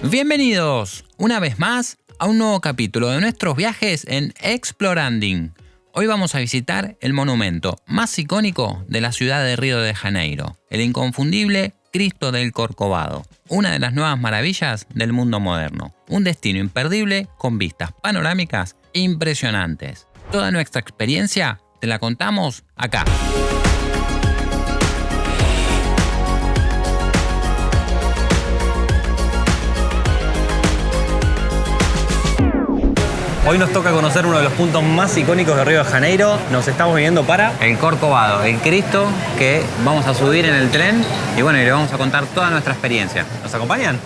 Bienvenidos una vez más a un nuevo capítulo de nuestros viajes en Exploranding. Hoy vamos a visitar el monumento más icónico de la ciudad de Río de Janeiro, el inconfundible Cristo del Corcovado, una de las nuevas maravillas del mundo moderno, un destino imperdible con vistas panorámicas impresionantes. Toda nuestra experiencia te la contamos acá. Hoy nos toca conocer uno de los puntos más icónicos de Río de Janeiro. Nos estamos viniendo para el Corcovado, el Cristo que vamos a subir en el tren y bueno, y le vamos a contar toda nuestra experiencia. ¿Nos acompañan?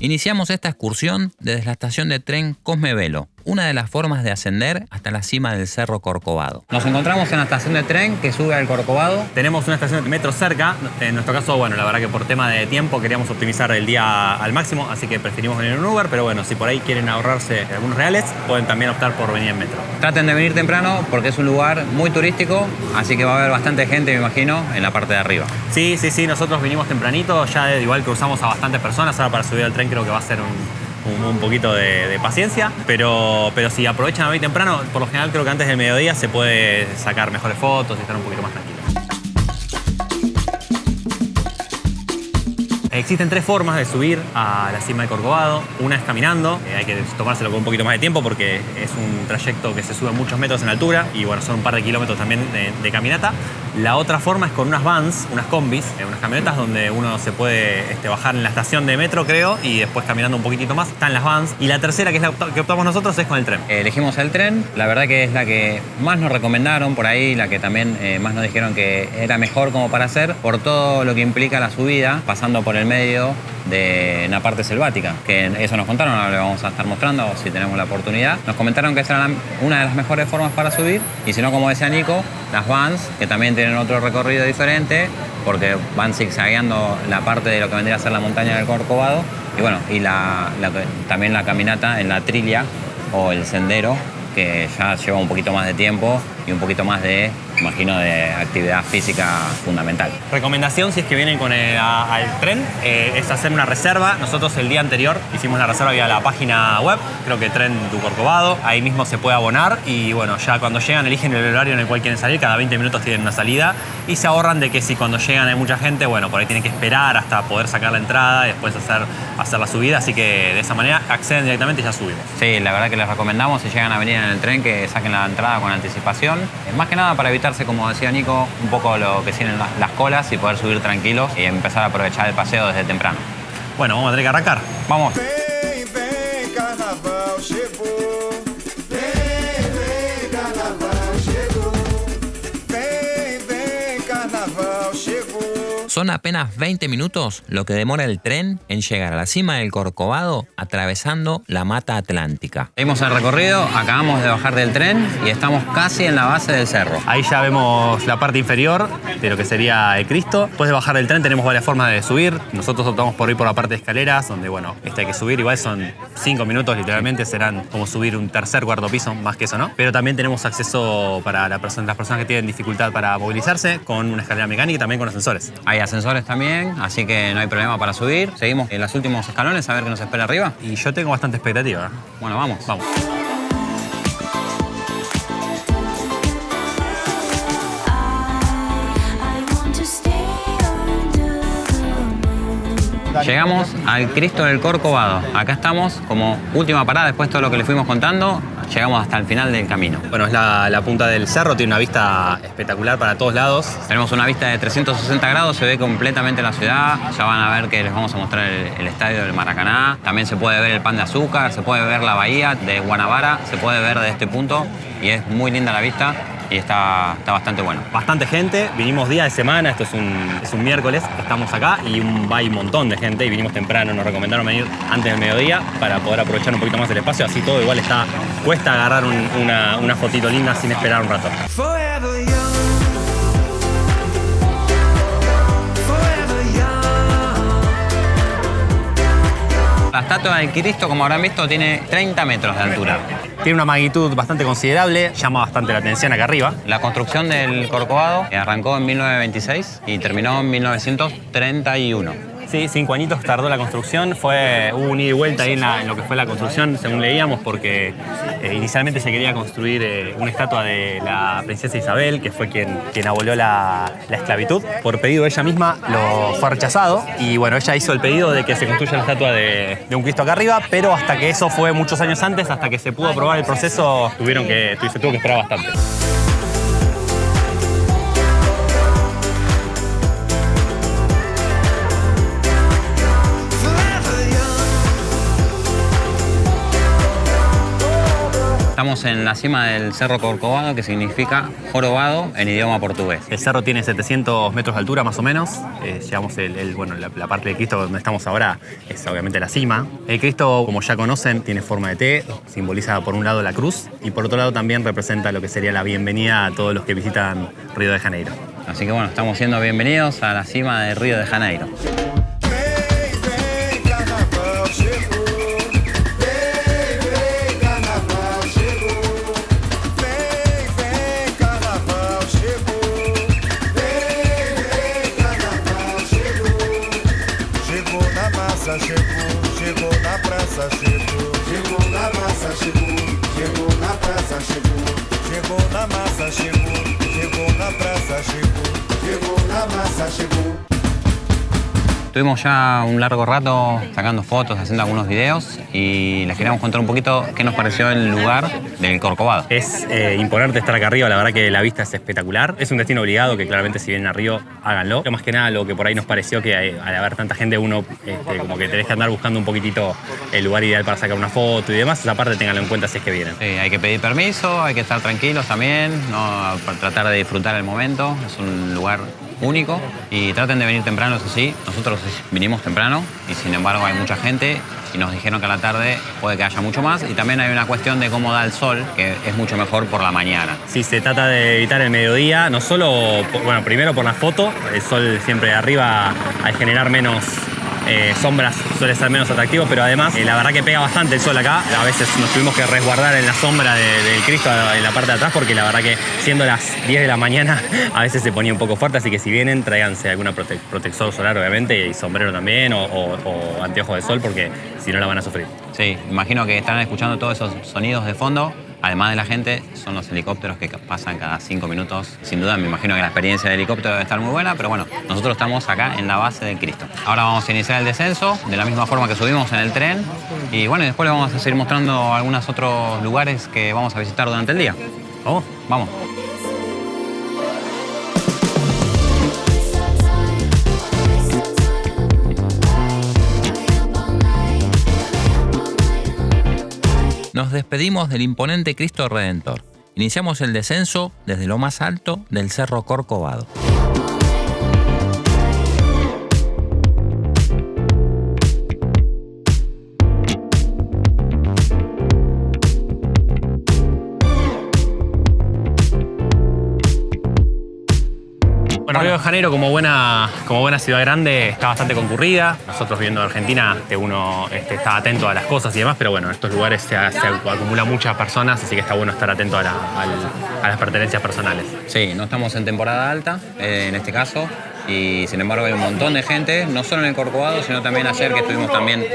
Iniciamos esta excursión desde la estación de tren Cosme Velho, una de las formas de ascender hasta la cima del Cerro Corcovado. Nos encontramos en la estación de tren que sube al Corcovado. Tenemos una estación de metro cerca. En nuestro caso, bueno, la verdad que por tema de tiempo queríamos optimizar el día al máximo, así que preferimos venir en Uber, pero bueno, si por ahí quieren ahorrarse algunos reales, pueden también optar por venir en metro. Traten de venir temprano porque es un lugar muy turístico, así que va a haber bastante gente, me imagino, en la parte de arriba. Sí, nosotros vinimos tempranito, ya igual cruzamos a bastantes personas. Ahora para subir al tren creo que va a ser un poquito de paciencia, pero si aprovechan a venir temprano, por lo general creo que antes del mediodía se puede sacar mejores fotos y estar un poquito más tranquilos. Existen tres formas de subir a la cima del Corcovado. Una es caminando, hay que tomárselo con un poquito más de tiempo porque es un trayecto que se sube muchos metros en altura y bueno, son un par de kilómetros también de caminata. La otra forma es con unas vans, unas combis, unas camionetas donde uno se puede bajar en la estación de metro, creo, y después caminando un poquitito más. Están las vans. Y la tercera, que es la que optamos nosotros, es con el tren. Elegimos el tren, la verdad que es la que más nos recomendaron por ahí, la que también más nos dijeron que era mejor como para hacer, por todo lo que implica la subida, pasando por el medio de una parte selvática, que eso nos contaron, ahora le vamos a estar mostrando si tenemos la oportunidad. Nos comentaron que esa era una de las mejores formas para subir, y si no, como decía Nico, las vans, que también tienen otro recorrido diferente, porque van zigzagueando la parte de lo que vendría a ser la montaña del Corcovado, y bueno, y también la caminata en la trilla o el sendero, que ya lleva un poquito más de tiempo y un poquito más de, imagino, de actividad física fundamental. Recomendación, si es que vienen al tren, es hacer una reserva. Nosotros el día anterior hicimos la reserva vía la página web, creo que Tren du Corcovado, ahí mismo se puede abonar y bueno, ya cuando llegan eligen el horario en el cual quieren salir, cada 20 minutos tienen una salida y se ahorran de que si cuando llegan hay mucha gente, bueno, por ahí tienen que esperar hasta poder sacar la entrada y después hacer la subida, así que de esa manera acceden directamente y ya subimos. Sí, la verdad que les recomendamos si llegan a venir en el tren que saquen la entrada con anticipación, más que nada para evitarse, como decía Nico, un poco lo que tienen las colas y poder subir tranquilos y empezar a aprovechar el paseo desde temprano. Bueno, vamos a tener que arrancar. ¡Vamos! Vem, carnaval chegou. Vem, carnaval chegou. Vem, carnaval chegou. Son apenas 20 minutos lo que demora el tren en llegar a la cima del Corcovado atravesando la Mata Atlántica. Seguimos el recorrido, acabamos de bajar del tren y estamos casi en la base del cerro. Ahí ya vemos la parte inferior de lo que sería el Cristo. Después de bajar del tren tenemos varias formas de subir. Nosotros optamos por ir por la parte de escaleras, donde bueno, hay que subir, igual son 5 minutos literalmente, serán como subir un tercer, cuarto piso, más que eso, ¿no? Pero también tenemos acceso para las personas que tienen dificultad para movilizarse con una escalera mecánica y también con ascensores. Hay ascensores también, así que no hay problema para subir. Seguimos en los últimos escalones a ver qué nos espera arriba. Y yo tengo bastante expectativa. Bueno, vamos. Llegamos al Cristo del Corcovado. Acá estamos como última parada después de todo lo que les fuimos contando. Llegamos hasta el final del camino. Bueno, es la punta del cerro, tiene una vista espectacular para todos lados. Tenemos una vista de 360 grados, se ve completamente la ciudad. Ya van a ver que les vamos a mostrar el estadio del Maracaná. También se puede ver el Pan de Azúcar, se puede ver la bahía de Guanabara, se puede ver de este punto y es muy linda la vista. Y está bastante bueno. Bastante gente, vinimos día de semana, esto es un miércoles, estamos acá y hay un montón de gente y vinimos temprano, nos recomendaron venir antes del mediodía para poder aprovechar un poquito más el espacio, así todo igual cuesta agarrar una fotito linda sin esperar un rato. La estatua del Cristo, como habrán visto, tiene 30 metros de altura. Tiene una magnitud bastante considerable, llama bastante la atención acá arriba. La construcción del Corcovado arrancó en 1926 y terminó en 1931. Sí, 5 añitos tardó la construcción. Hubo un ida y vuelta ahí en lo que fue la construcción, según leíamos, porque inicialmente se quería construir una estatua de la princesa Isabel, que fue quien abolió la esclavitud. Por pedido de ella misma lo fue rechazado. Y bueno, ella hizo el pedido de que se construya la estatua de un Cristo acá arriba, pero hasta que eso fue muchos años antes, hasta que se pudo aprobar el proceso, se tuvo que esperar bastante. Estamos en la cima del Cerro Corcovado, que significa jorobado en idioma portugués. El cerro tiene 700 metros de altura más o menos. Llegamos la parte del Cristo donde estamos ahora es obviamente la cima. El Cristo, como ya conocen, tiene forma de T, simboliza por un lado la cruz y por otro lado también representa lo que sería la bienvenida a todos los que visitan Río de Janeiro. Así que bueno, estamos siendo bienvenidos a la cima de Río de Janeiro. Chegou na praça, chegou na massa, chegou na praça, chegou na massa, chegou na praça, chegou na massa, chegou. Estuvimos ya un largo rato sacando fotos, haciendo algunos videos y les queríamos contar un poquito qué nos pareció el lugar del Corcovado. Es imponente estar acá arriba, la verdad que la vista es espectacular. Es un destino obligado que claramente si vienen a Río, háganlo. Pero más que nada lo que por ahí nos pareció que al haber tanta gente uno como que tenés que andar buscando un poquitito el lugar ideal para sacar una foto y demás. Esa parte ténganlo en cuenta si es que vienen. Sí, hay que pedir permiso, hay que estar tranquilos también, ¿no? Para tratar de disfrutar el momento. Es un lugar único y traten de venir temprano, eso sí. Nosotros vinimos temprano y sin embargo hay mucha gente y nos dijeron que a la tarde puede que haya mucho más y también hay una cuestión de cómo da el sol, que es mucho mejor por la mañana. Sí, se trata de evitar el mediodía, no solo, bueno, primero por la foto, el sol siempre de arriba al generar menos sombras suele ser menos atractivo, pero además la verdad que pega bastante el sol acá. A veces nos tuvimos que resguardar en la sombra del Cristo en la parte de atrás porque la verdad que siendo las 10 de la mañana a veces se ponía un poco fuerte, así que si vienen tráiganse alguna protector solar obviamente y sombrero también o anteojos de sol porque si no la van a sufrir. Sí, imagino que están escuchando todos esos sonidos de fondo. Además de la gente, son los helicópteros que pasan cada 5 minutos. Sin duda, me imagino que la experiencia del helicóptero debe estar muy buena, pero bueno, nosotros estamos acá en la base del Cristo. Ahora vamos a iniciar el descenso, de la misma forma que subimos en el tren. Y bueno, después les vamos a seguir mostrando algunos otros lugares que vamos a visitar durante el día. ¿Vamos? Vamos. Nos despedimos del imponente Cristo Redentor. Iniciamos el descenso desde lo más alto del Cerro Corcovado. Bueno, Río de Janeiro, como buena ciudad grande, está bastante concurrida. Nosotros viviendo en Argentina, uno está atento a las cosas y demás, pero bueno, en estos lugares se acumulan muchas personas, así que está bueno estar atento a las pertenencias personales. Sí, no estamos en temporada alta, en este caso, y sin embargo hay un montón de gente, no solo en el Corcovado, sino también ayer que estuvimos también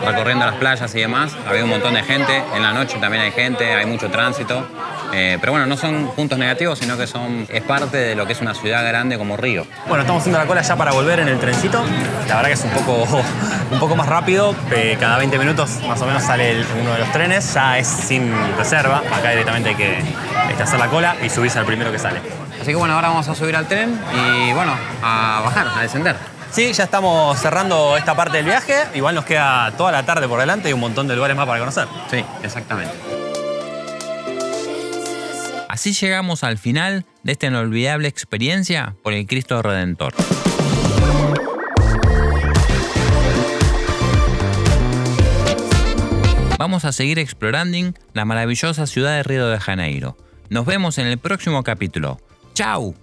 recorriendo las playas y demás, había un montón de gente, en la noche también hay gente, hay mucho tránsito. Pero bueno, no son puntos negativos, sino que es parte de lo que es una ciudad grande como Río. Bueno, estamos haciendo la cola ya para volver en el trencito. La verdad que es un poco más rápido. Cada 20 minutos más o menos sale uno de los trenes. Ya es sin reserva. Acá directamente hay que hacer la cola y subirse al primero que sale. Así que bueno, ahora vamos a subir al tren y bueno, a bajar, a descender. Sí, ya estamos cerrando esta parte del viaje. Igual nos queda toda la tarde por delante y un montón de lugares más para conocer. Sí, exactamente. Así llegamos al final de esta inolvidable experiencia por el Cristo Redentor. Vamos a seguir explorando la maravillosa ciudad de Río de Janeiro. Nos vemos en el próximo capítulo. ¡Chao!